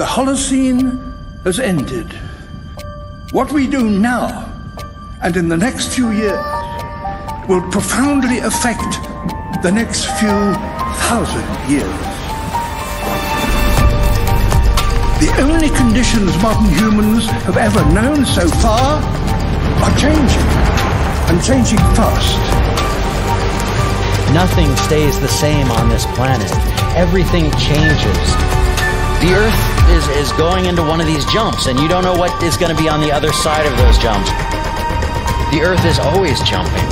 The Holocene has ended. What we do now and in the next few years will profoundly affect the next few thousand years. The only conditions modern humans have ever known so far are changing, and changing fast. Nothing stays the same on this planet. Everything changes. The Earth is going into one of these jumps, and you don't know what is going to be on the other side of those jumps. The Earth is always jumping.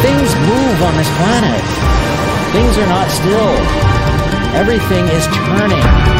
Things move on this planet. Things are not still. Everything is turning.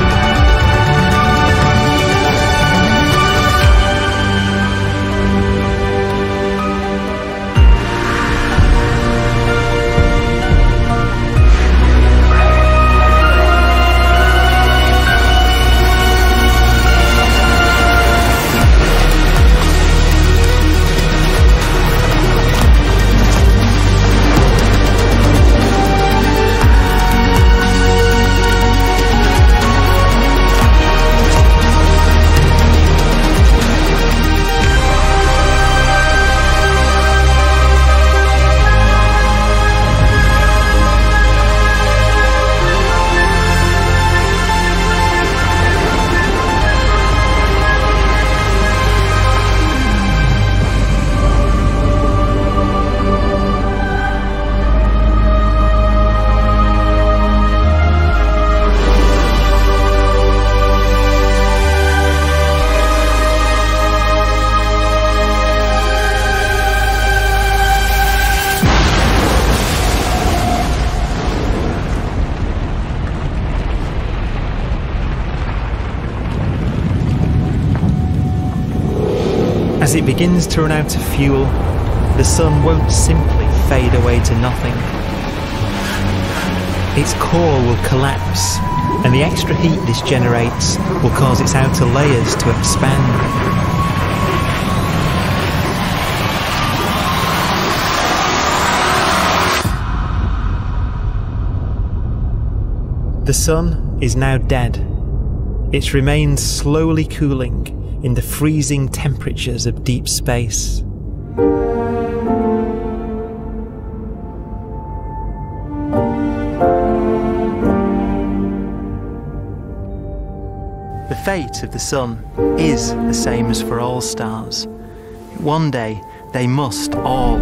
As it begins to run out of fuel, the sun won't simply fade away to nothing. Its core will collapse, and the extra heat this generates will cause its outer layers to expand. The sun is now dead. Its remains slowly cooling in the freezing temperatures of deep space. The fate of the sun is the same as for all stars. One day they must all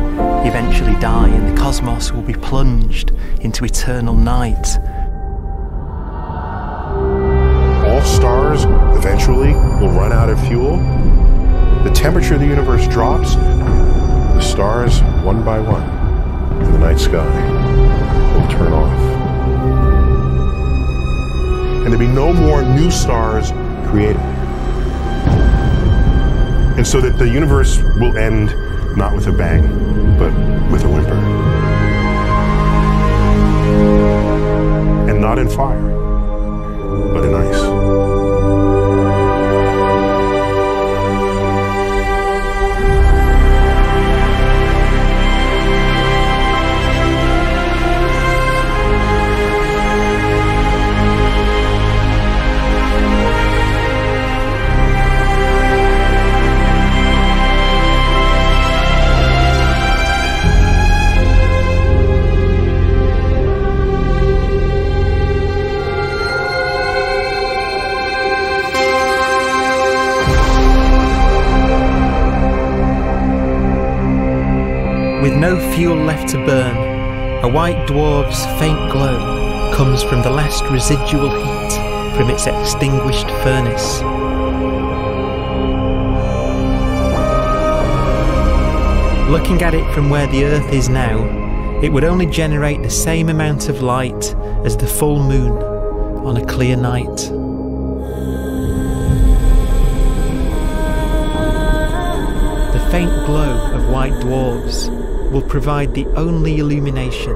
eventually die, and the cosmos will be plunged into eternal night. All stars eventually will run out of fuel. The temperature of the universe drops. The stars, one by one, in the night sky will turn off. And there'll be no more new stars created. And so that the universe will end not with a bang, but with a whimper. And not in fire, but in ice. With no fuel left to burn, a white dwarf's faint glow comes from the last residual heat from its extinguished furnace. Looking at it from where the Earth is now, it would only generate the same amount of light as the full moon on a clear night. The faint glow of white dwarfs will provide the only illumination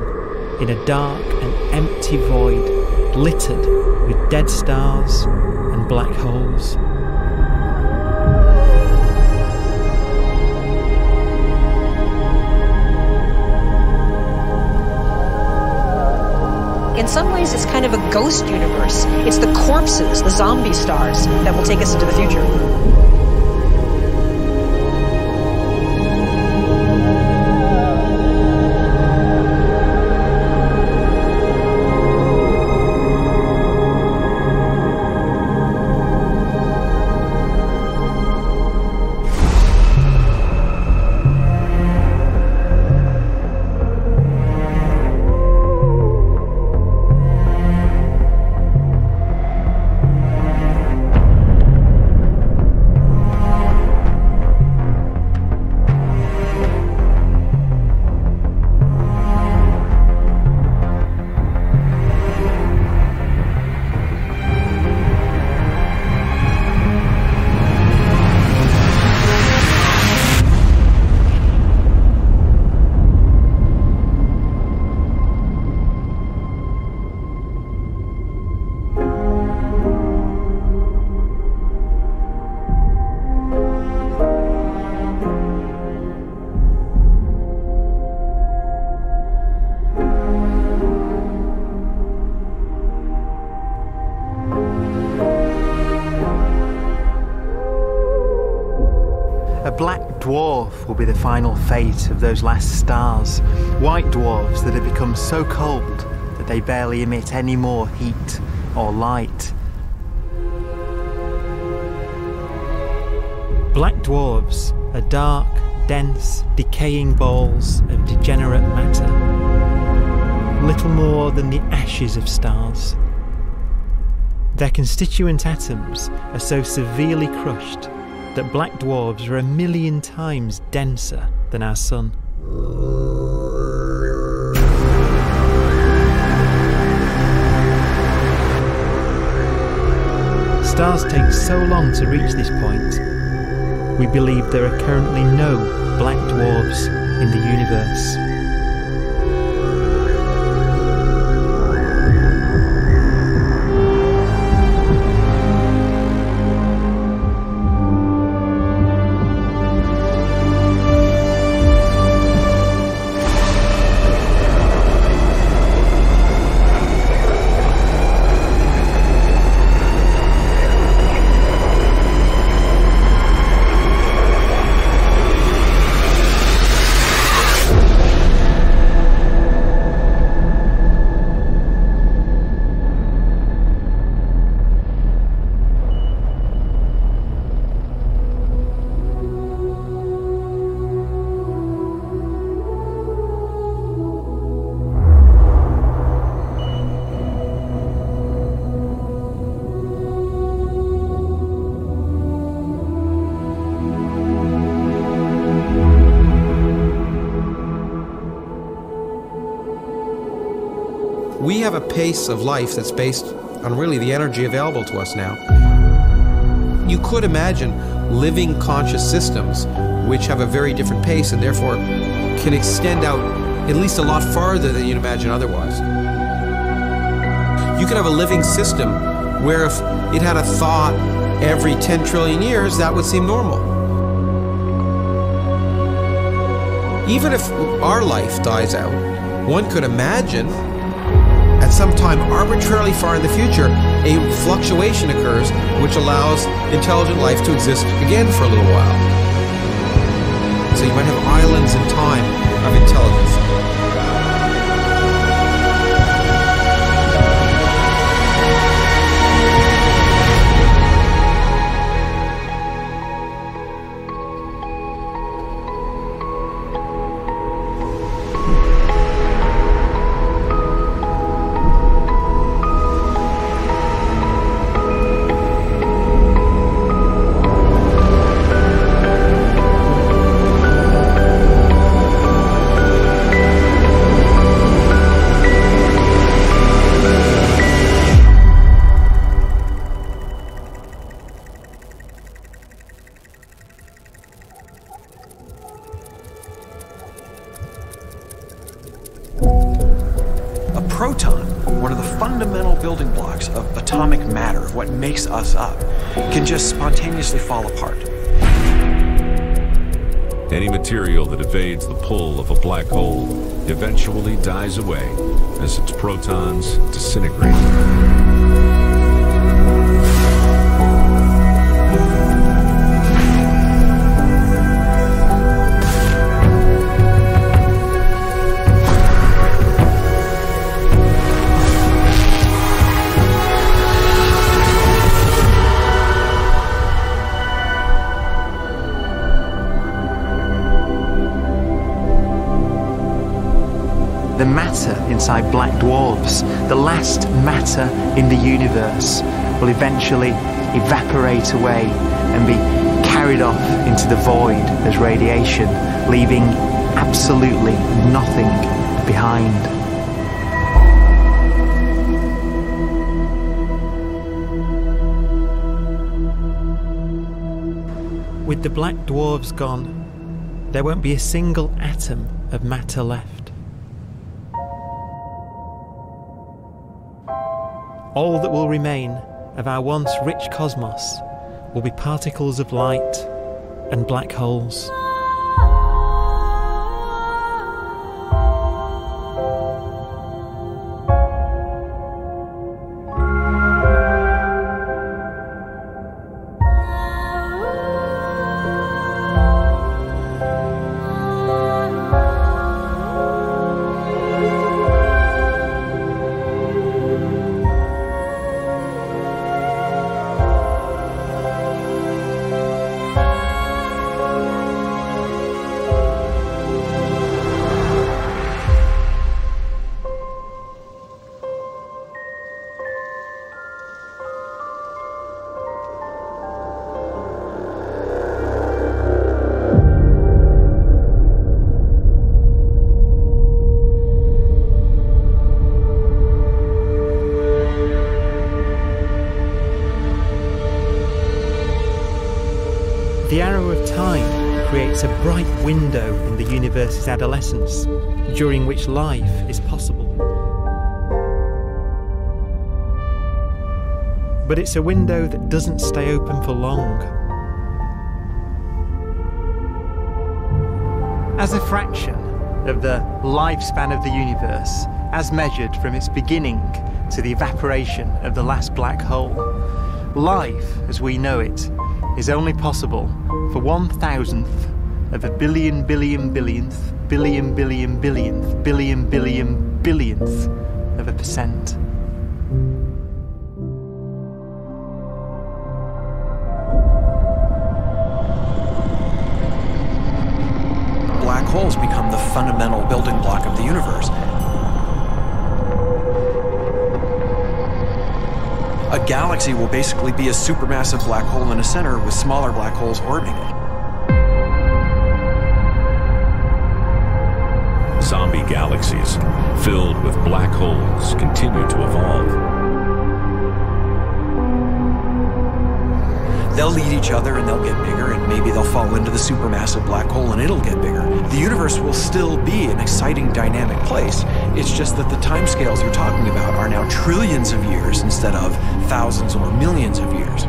in a dark and empty void littered with dead stars and black holes. some ways, it's kind of a ghost universe. It's the corpses, the zombie stars, that will take us into the future. Black dwarf will be the final fate of those last stars. White dwarfs that have become so cold that they barely emit any more heat or light. Black dwarfs are dark, dense, decaying balls of degenerate matter, little more than the ashes of stars. Their constituent atoms are so severely crushed that black dwarfs are 1,000,000 times denser than our sun. Stars take so long to reach this point, we believe there are currently no black dwarfs in the universe. We have a pace of life that's based on really the energy available to us now. You could imagine living conscious systems which have a very different pace and therefore can extend out at least a lot farther than you'd imagine otherwise. You could have a living system where if it had a thought every 10 trillion years, that would seem normal. Even if our life dies out, one could imagine at some time arbitrarily far in the future, a fluctuation occurs which allows intelligent life to exist again for a little while. So you might have islands in time of intelligence. proton, one of the fundamental building blocks of atomic matter, of what makes us up, can just spontaneously fall apart. Any material that evades the pull of a black hole eventually dies away as its protons disintegrate. The matter inside black dwarfs, the last matter in the universe, will eventually evaporate away and be carried off into the void as radiation, leaving absolutely nothing behind. With the black dwarfs gone, there won't be a single atom of matter left. All that will remain of our once rich cosmos will be particles of light and black holes. The arrow of time creates a bright window in the universe's adolescence, during which life is possible. But it's a window that doesn't stay open for long. As a fraction of the lifespan of the universe, as measured from its beginning to the evaporation of the last black hole, life, as we know it, is only possible for 1,000th of a billion billion billionth billion billion billionth billion billion billionth of a percent. Black holes become the fundamental building block of the universe. A galaxy will basically be a supermassive black hole in a center with smaller black holes orbiting it. Zombie galaxies filled with black holes continue to evolve. They'll eat each other and they'll get bigger, and maybe they'll fall into the supermassive black hole and it'll get bigger. The universe will still be an exciting, dynamic place. It's just that the timescales you're talking about are now trillions of years instead of thousands or millions of years.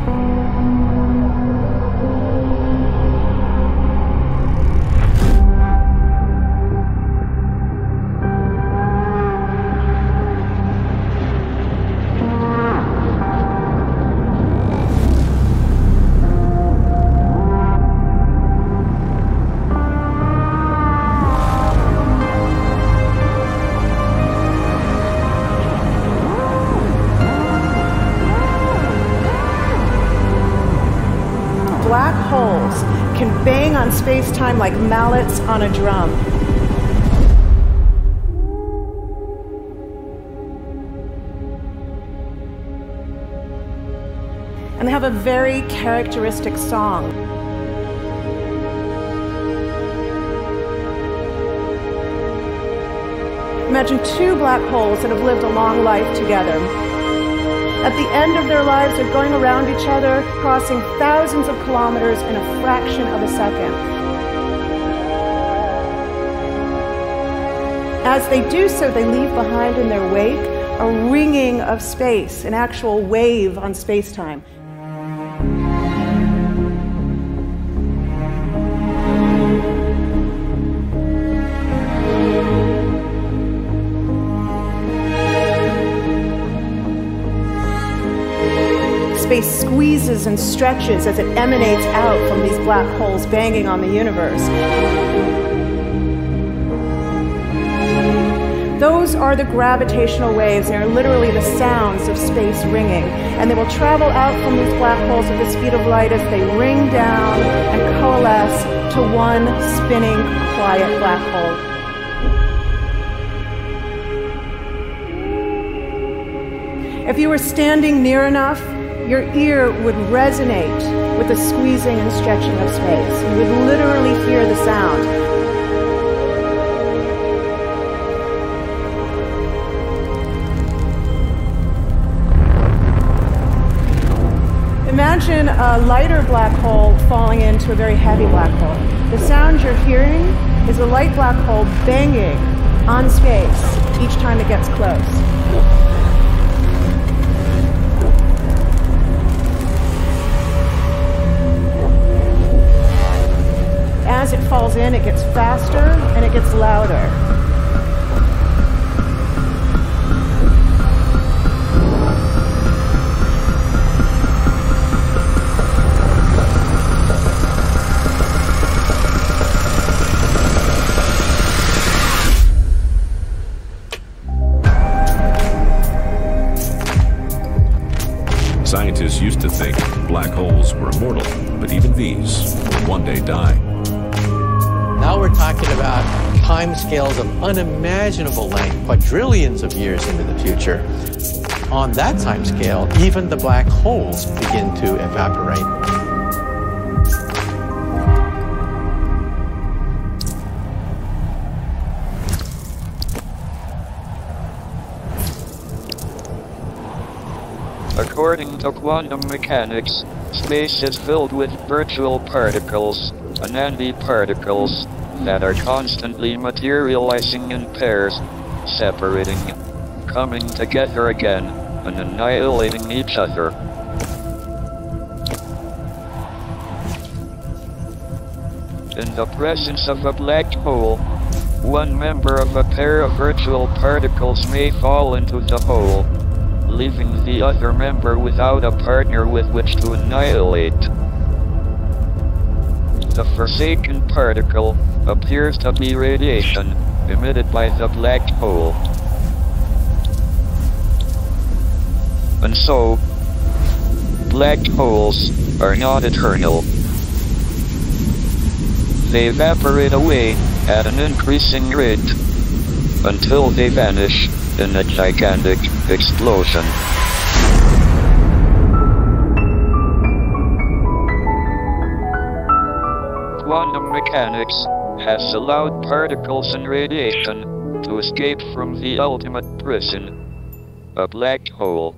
Black holes can bang on space-time like mallets on a drum. And they have a very characteristic song. Imagine two black holes that have lived a long life together. At the end of their lives, they're going around each other, crossing thousands of kilometers in a fraction of a second. As they do so, they leave behind in their wake a ringing of space, an actual wave on space-time. squeezes and stretches as it emanates out from these black holes banging on the universe. Those are the gravitational waves. They are literally the sounds of space ringing. And they will travel out from these black holes at the speed of light as they ring down and coalesce to one spinning, quiet black hole. If you were standing near enough, your ear would resonate with the squeezing and stretching of space. You would literally hear the sound. Imagine a lighter black hole falling into a very heavy black hole. The sound you're hearing is a light black hole banging on space each time it gets close. As it falls in, it gets faster and it gets louder. Scientists used to think black holes were immortal, but even these will one day die. Now we're talking about timescales of unimaginable length, quadrillions of years into the future. On that timescale, even the black holes begin to evaporate. According to quantum mechanics, space is filled with virtual particles, antiparticles, that are constantly materializing in pairs, separating, coming together again, and annihilating each other. In the presence of a black hole, one member of a pair of virtual particles may fall into the hole, leaving the other member without a partner with which to annihilate. The forsaken particle appears to be radiation emitted by the black hole. And so, black holes are not eternal. They evaporate away at an increasing rate until they vanish in a gigantic explosion. Quantum mechanics has allowed particles and radiation to escape from the ultimate prison, a black hole.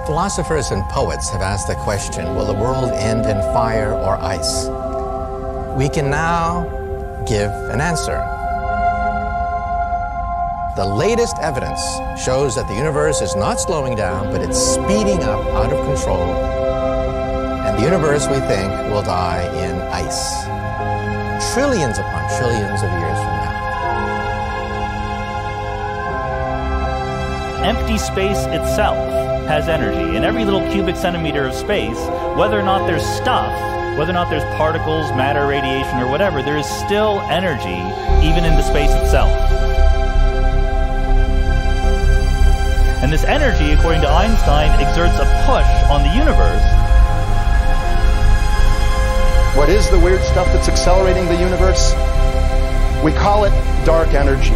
Philosophers and poets have asked the question, will the world end in fire or ice? We can now give an answer. The latest evidence shows that the universe is not slowing down, but it's speeding up out of control. And the universe, we think, will die in ice. Trillions upon trillions of years from now. Empty space itself has energy. In every little cubic centimeter of space, whether or not there's stuff Whether or not there's particles, matter, radiation, or whatever, there is still energy, even in the space itself. And this energy, according to Einstein, exerts a push on the universe. What is the weird stuff that's accelerating the universe? We call it dark energy.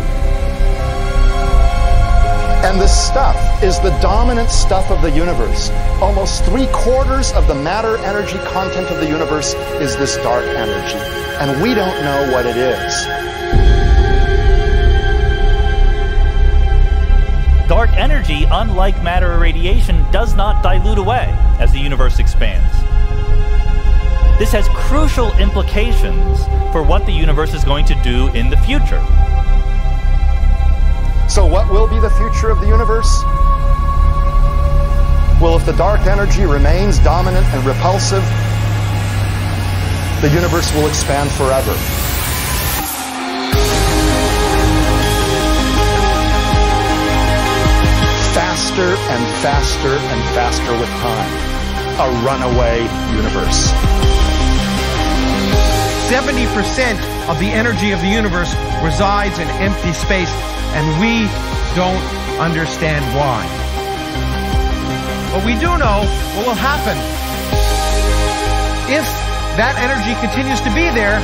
And this stuff is the dominant stuff of the universe. Almost 3/4 of the matter-energy content of the universe is this dark energy. And we don't know what it is. Dark energy, unlike matter or radiation, does not dilute away as the universe expands. This has crucial implications for what the universe is going to do in the future. So what will be the future of the universe? Well, if the dark energy remains dominant and repulsive, the universe will expand forever. Faster and faster and faster with time. A runaway universe. 70% of the energy of the universe resides in empty space, and we don't understand why. But we do know what will happen. If that energy continues to be there,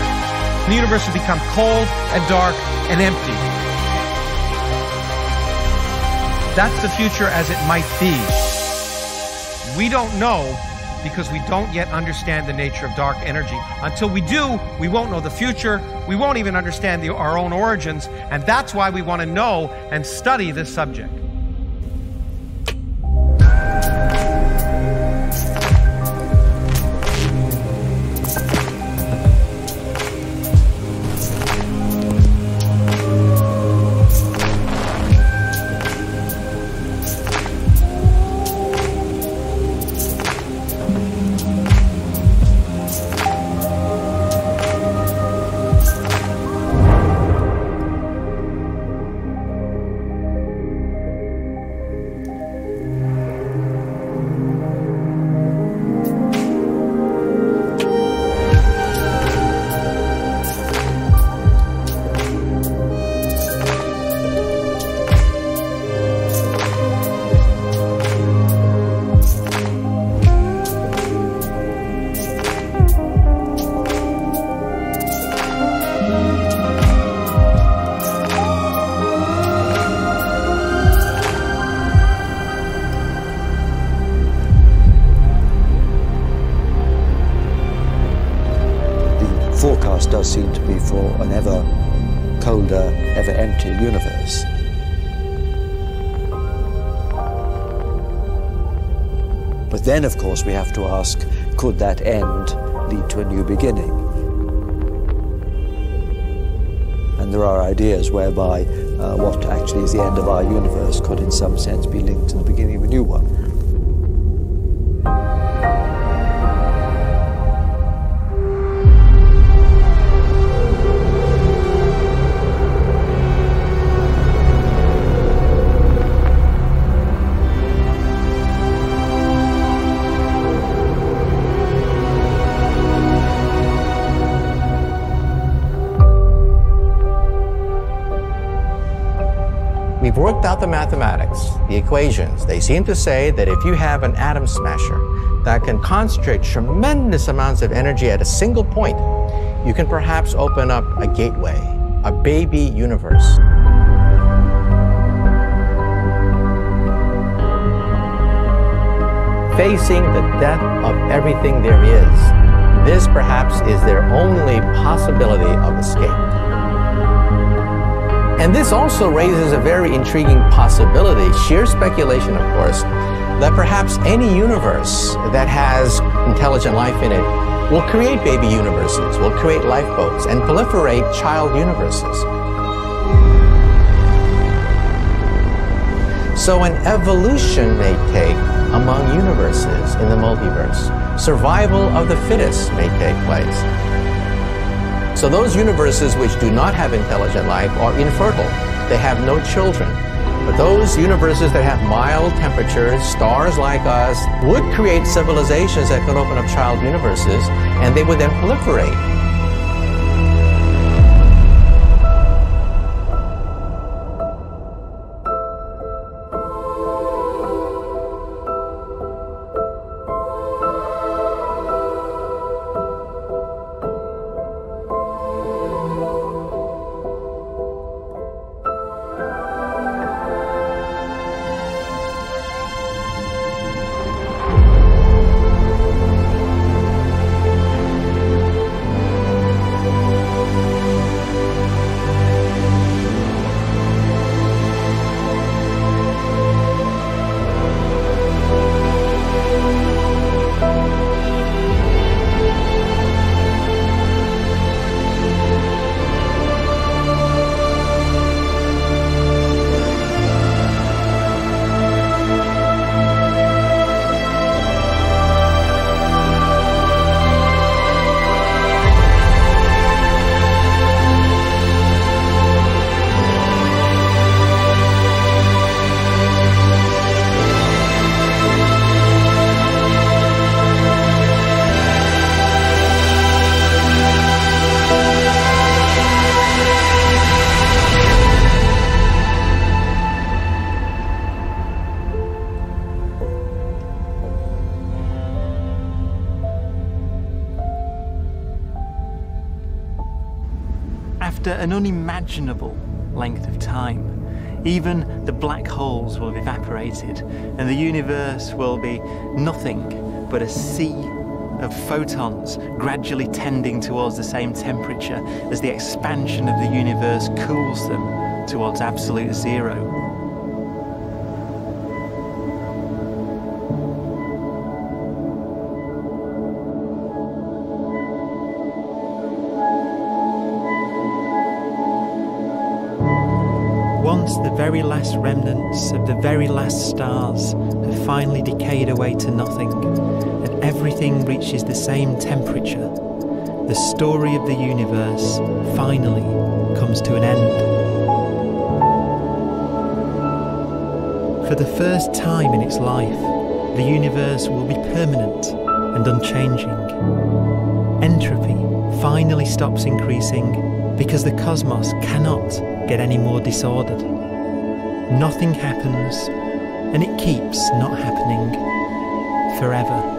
the universe will become cold and dark and empty. That's the future as it might be. We don't know because we don't yet understand the nature of dark energy. Until we do, we won't know the future. We won't even understand our own origins, and that's why we want to know and study this subject. Does seem to be for an ever colder, ever emptier universe. But then, of course, we have to ask, could that end lead to a new beginning? And there are ideas whereby what actually is the end of our universe could in some sense be linked to the beginning of a new one. We've worked out the mathematics, the equations. They seem to say that if you have an atom smasher that can concentrate tremendous amounts of energy at a single point, you can perhaps open up a gateway, a baby universe. Facing the death of everything there is, this perhaps is their only possibility of escape. And this also raises a very intriguing possibility, sheer speculation of course, that perhaps any universe that has intelligent life in it will create baby universes, will create lifeboats, and proliferate child universes. So an evolution may take among universes in the multiverse. Survival of the fittest may take place. So those universes which do not have intelligent life are infertile. They have no children. But Those universes that have mild temperatures, stars like us, would create civilizations that could open up child universes, and they would then proliferate. After an unimaginable length of time, even the black holes will have evaporated and the universe will be nothing but a sea of photons gradually tending towards the same temperature as the expansion of the universe cools them towards absolute zero. Once the very last remnants of the very last stars have finally decayed away to nothing, and everything reaches the same temperature, the story of the universe finally comes to an end. For the first time in its life, the universe will be permanent and unchanging. Entropy finally stops increasing because the cosmos cannot get any more disordered. Nothing happens, and it keeps not happening forever.